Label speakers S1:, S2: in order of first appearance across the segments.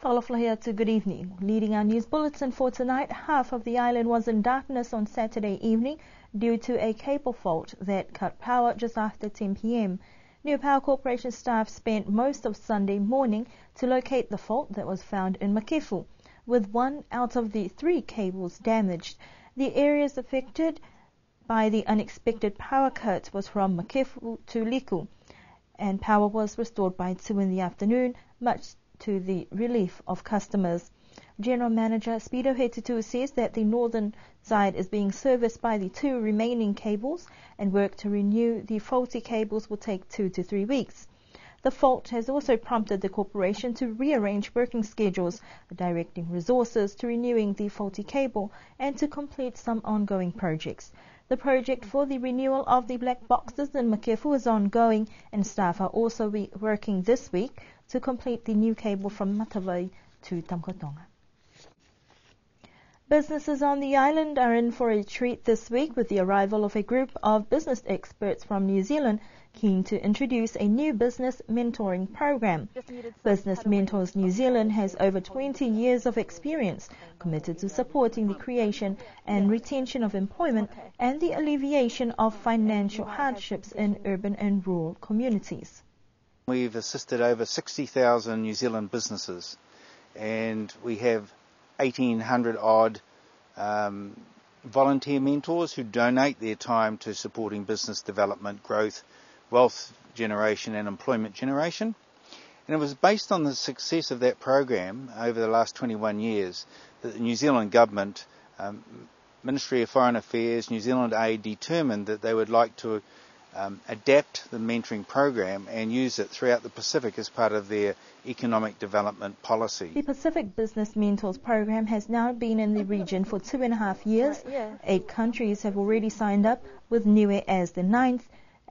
S1: Falaflahia, good evening. Leading our news bulletin for tonight, half of the island was in darkness on Saturday evening due to a cable fault that cut power just after 10 p.m. New Power Corporation staff spent most of Sunday morning to locate the fault that was found in Makefu, with one out of the 3 cables damaged. The areas affected by the unexpected power cut was from Makefu to Liku, and power was restored by 2 in the afternoon, much to the relief of customers. General Manager Speedo Hetutu says that the northern side is being serviced by the 2 remaining cables, and work to renew the faulty cables will take 2 to 3 weeks. The fault has also prompted the corporation to rearrange working schedules, directing resources to renewing the faulty cable and to complete some ongoing projects. The project for the renewal of the black boxes in Makefu is ongoing, and staff are also working this week to complete the new cable from Matavai to Tamkotonga. Businesses on the island are in for a treat this week with the arrival of a group of business experts from New Zealand keen to introduce a new business mentoring program. Business Mentors New Zealand has over 20 years of experience committed to supporting the creation and retention of employment and the alleviation of financial hardships in urban and rural communities.
S2: We've assisted over 60,000 New Zealand businesses, and we have 1,800 odd volunteer mentors who donate their time to supporting business development, growth, wealth generation and employment generation. And it was based on the success of that program over the last 21 years that the New Zealand Government, Ministry of Foreign Affairs, New Zealand Aid determined that they would like to adapt the mentoring program and use it throughout the Pacific as part of their economic development policy.
S1: The Pacific Business Mentors program has now been in the region for 2.5 years. 8 countries have already signed up, with Niue as the 9th,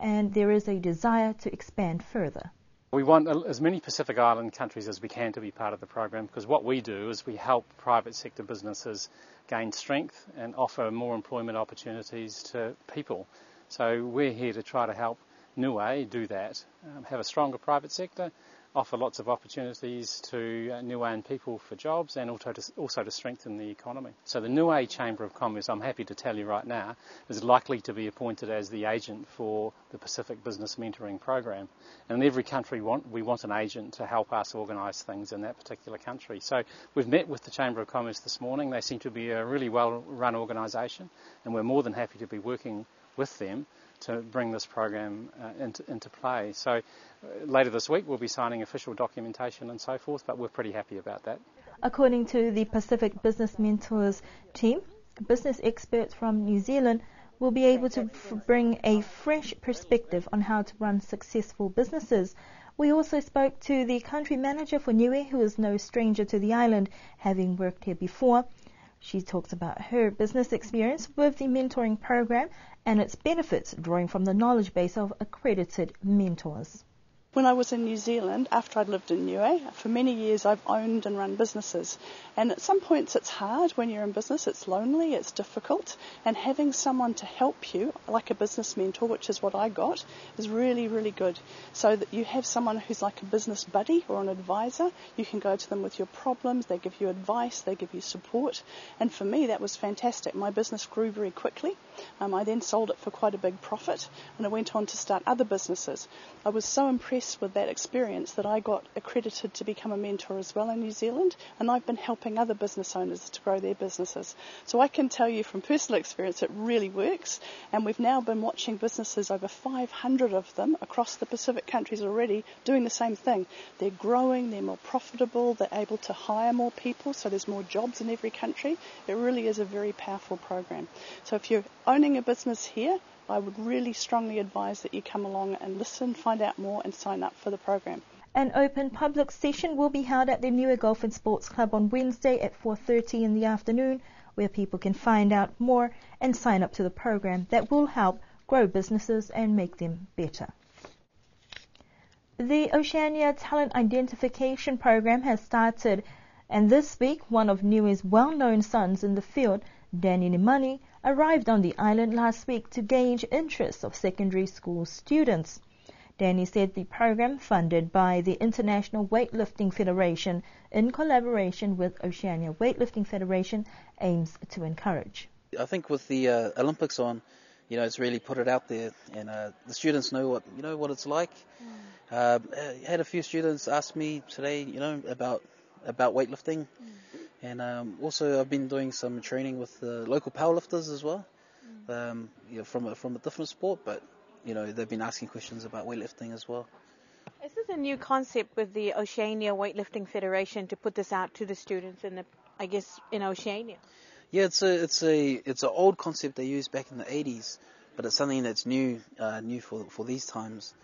S1: and there is a desire to expand further.
S3: We want as many Pacific Island countries as we can to be part of the program, because what we do is we help private sector businesses gain strength and offer more employment opportunities to people. So we're here to try to help Niue do that, have a stronger private sector, offer lots of opportunities to Niuean people for jobs, and also to strengthen the economy. So the Niue Chamber of Commerce, I'm happy to tell you right now, is likely to be appointed as the agent for the Pacific Business Mentoring Program. And in every country we want an agent to help us organise things in that particular country. So we've met with the Chamber of Commerce this morning. They seem to be a really well-run organisation, and we're more than happy to be working with them to bring this program into play. So later this week we'll be signing official documentation and so forth, but we're pretty happy about that.
S1: According to the Pacific Business Mentors team, business experts from New Zealand will be able to bring a fresh perspective on how to run successful businesses. We also spoke to the country manager for Niue, who is no stranger to the island, having worked here before. She talks about her business experience with the mentoring program and its benefits, drawing from the knowledge base of accredited mentors.
S4: When I was in New Zealand, after I'd lived in Niue, for many years I've owned and run businesses. And at some points it's hard when you're in business, it's lonely, it's difficult. And having someone to help you, like a business mentor, which is what I got, is really, really good. So that you have someone who's like a business buddy or an advisor. You can go to them with your problems, they give you advice, they give you support. And for me that was fantastic. My business grew very quickly. I then sold it for quite a big profit, and I went on to start other businesses. I was so impressed with that experience that I got accredited to become a mentor as well in New Zealand, and I've been helping other business owners to grow their businesses. So I can tell you from personal experience it really works, and we've now been watching businesses, over 500 of them across the Pacific countries already, doing the same thing. They're growing, they're more profitable, they're able to hire more people, so there's more jobs in every country. It really is a very powerful program. So if you're owning a business here, I would really strongly advise that you come along and listen, find out more and sign up for the program.
S1: An open public session will be held at the Niue Golf and Sports Club on Wednesday at 4:30 in the afternoon, where people can find out more and sign up to the program that will help grow businesses and make them better. The Oceania Talent Identification Program has started, and this week one of Niue's well-known sons in the field, Danny Nimani, arrived on the island last week to gauge interest of secondary school students. Danny said the program, funded by the International Weightlifting Federation in collaboration with Oceania Weightlifting Federation, aims to encourage.
S5: I think with the Olympics on, it's really put it out there, and the students know what it's like. I had a few students ask me today, about weightlifting, and also I've been doing some training with the local powerlifters as well, from a different sport, but they've been asking questions about weightlifting as well.
S6: Is this a new concept with the Oceania Weightlifting Federation to put this out to the students in Oceania?
S5: Yeah, it's an old concept they used back in the 80s, but it's something that's new for these times.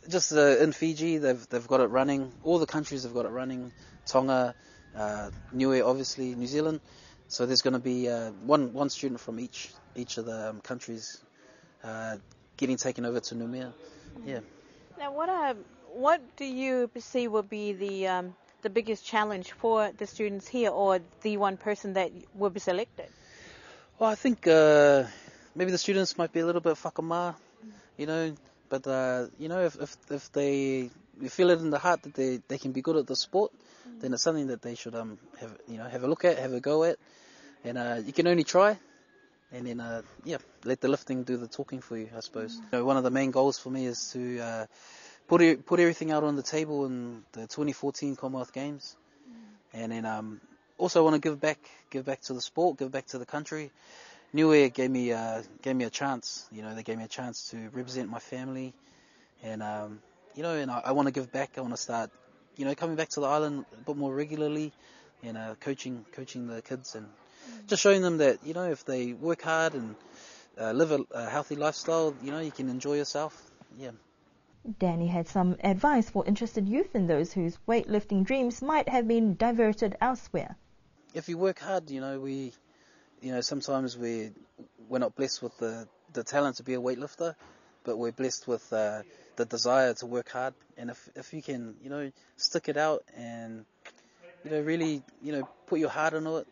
S5: Just in Fiji, they've got it running. All the countries have got it running. Tonga, Niue, obviously, New Zealand. So there's going to be one student from each of the countries getting taken over to Noumea. Yeah.
S6: Now, what do you perceive will be the biggest challenge for the students here, or the one person that will be selected?
S5: Well, I think maybe the students might be a little bit whakamā, but if they feel it in the heart that they can be good at the sport, then it's something that they should have a look at, have a go at, and you can only try, and then let the lifting do the talking for you, I suppose. One of the main goals for me is to put everything out on the table in the 2014 Commonwealth Games, and then also want to give back to the sport, give back to the country. Niue gave me a chance. They gave me a chance to represent my family, and and I want to give back. I want to start, coming back to the island a bit more regularly, and coaching the kids, and just showing them that if they work hard and live a healthy lifestyle, you can enjoy yourself. Yeah.
S1: Danny had some advice for interested youth and those whose weightlifting dreams might have been diverted elsewhere.
S5: If you work hard, sometimes we're not blessed with the talent to be a weightlifter, but we're blessed with the desire to work hard. And if you can, stick it out and really, put your heart into it,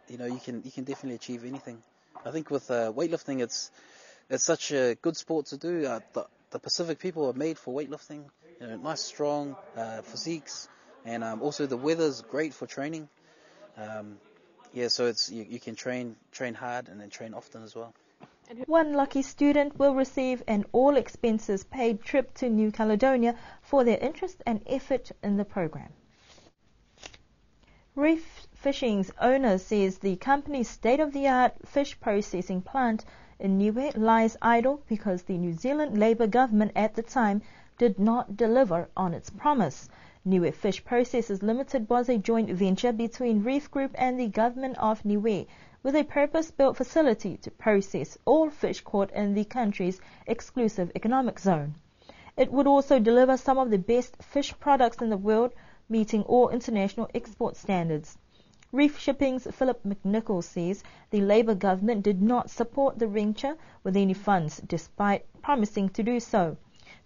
S5: you can definitely achieve anything. I think with weightlifting, it's such a good sport to do. The Pacific people are made for weightlifting. Nice, strong physiques, and also the weather's great for training. So it's you can train hard and then train often as well.
S1: One lucky student will receive an all-expenses paid trip to New Caledonia for their interest and effort in the program. Reef Fishings owner says the company's state-of-the-art fish processing plant in Niue lies idle because the New Zealand Labour government at the time did not deliver on its promise. Niue Fish Processors Limited was a joint venture between Reef Group and the government of Niue, with a purpose-built facility to process all fish caught in the country's exclusive economic zone. It would also deliver some of the best fish products in the world, meeting all international export standards. Reef Shipping's Philip McNichol says the Labour government did not support the venture with any funds, despite promising to do so.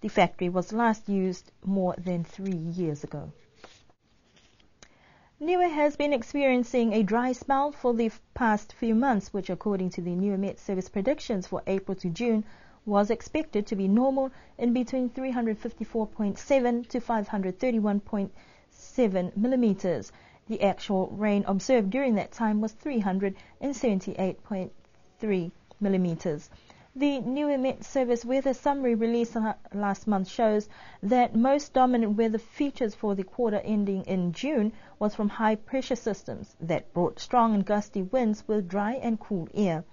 S1: The factory was last used more than 3 years ago. Niue has been experiencing a dry spell for the past few months, which, according to the Niue Met Service predictions for April to June, was expected to be normal in between 354.7 to 531.7 millimeters. The actual rain observed during that time was 378.3 millimeters. The Niue Met Service weather summary released last month shows that most dominant weather features for the quarter ending in June was from high pressure systems that brought strong and gusty winds with dry and cool air.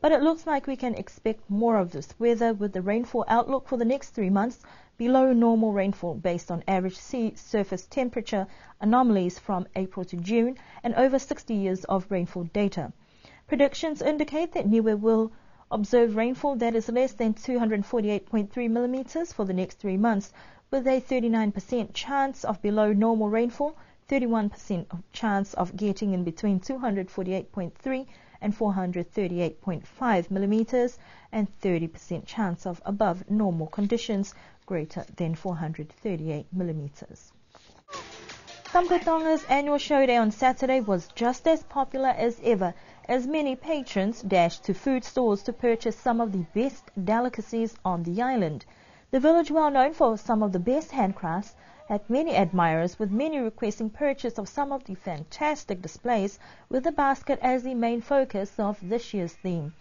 S1: But it looks like we can expect more of this weather, with the rainfall outlook for the next 3 months below normal rainfall based on average sea surface temperature anomalies from April to June and over 60 years of rainfall data. Predictions indicate that Niue will observe rainfall that is less than 248.3 millimeters for the next 3 months, with a 39% chance of below normal rainfall, 31% chance of getting in between 248.3 and 438.5 millimeters, and 30% chance of above normal conditions greater than 438 millimeters. Tamkatonga's annual Showdown Saturday was just as popular as ever, as many patrons dashed to food stores to purchase some of the best delicacies on the island. The village, well known for some of the best handcrafts, had many admirers, with many requesting purchase of some of the fantastic displays, with the basket as the main focus of this year's theme.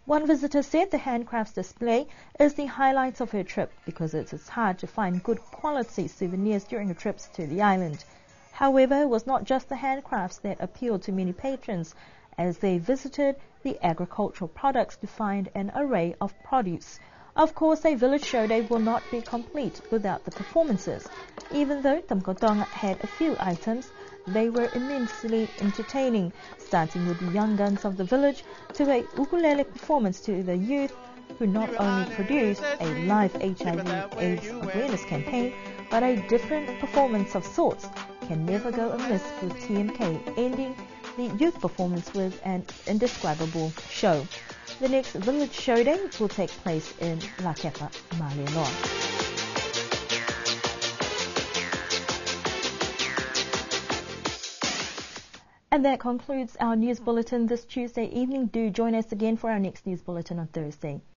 S1: One visitor said the handcrafts display is the highlight of her trip because it is hard to find good quality souvenirs during the trips to the island. However, it was not just the handcrafts that appealed to many patrons as they visited the agricultural products to find an array of produce. Of course, a village show day will not be complete without the performances. Even though Tamkotong had a few items, they were immensely entertaining, starting with the young guns of the village to a ukulele performance to the youth, who not only produced a live HIV/AIDS awareness campaign, but a different performance of sorts can never go amiss with TMK, ending the youth performance with an indescribable show. The next village show day will take place in La Kepa, Malialoa. And that concludes our news bulletin this Tuesday evening. Do join us again for our next news bulletin on Thursday.